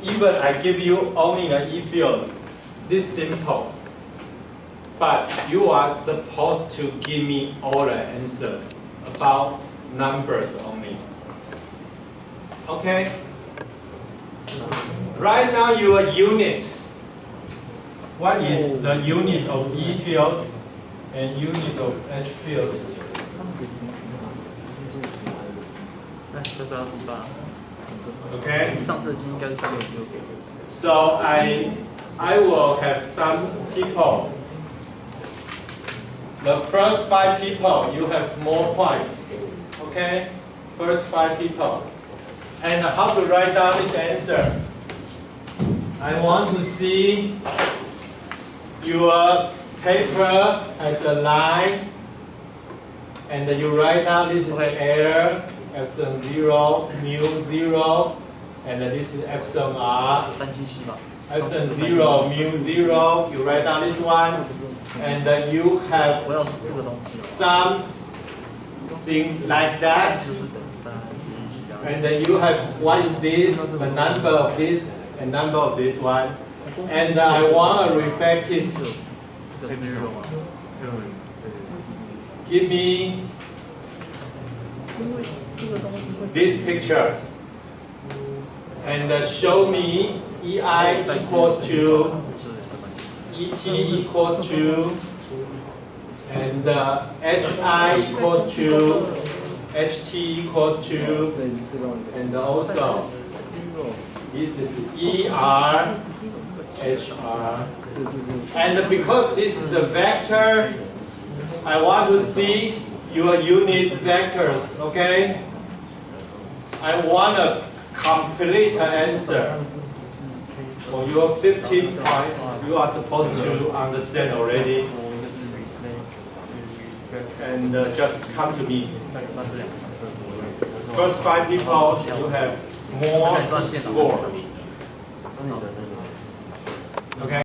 even I give you only the E field, this simple, but you are supposed to give me all the answers about numbers only. Okay? Right now your unit, what is the unit of E field and unit of H field? 这个要18。 Okay? 上次应该是369。 So I will have some people. The first 5 people, you have more points. Okay? First 5 people. And how to write down this answer? I want to see your paper has a line, and you write down this is error, epsilon 0, mu 0, and this is epsilon r. 377吧。 Epsilon 0, mu 0, you write down this one, and then you have 我要这个东西。 something like that, and then you have what is this, the number of this, and number of this one, and I want to reflect it. Give me this picture, and show me EI equals to ET equals to, and HI equals to, HT equals to, and also this is ER, HR. And because this is a vector, I want to see your unit vectors, okay? I want a complete answer. For your 15 points, you are supposed to understand already. And just come to me. First 5 people, you have more score.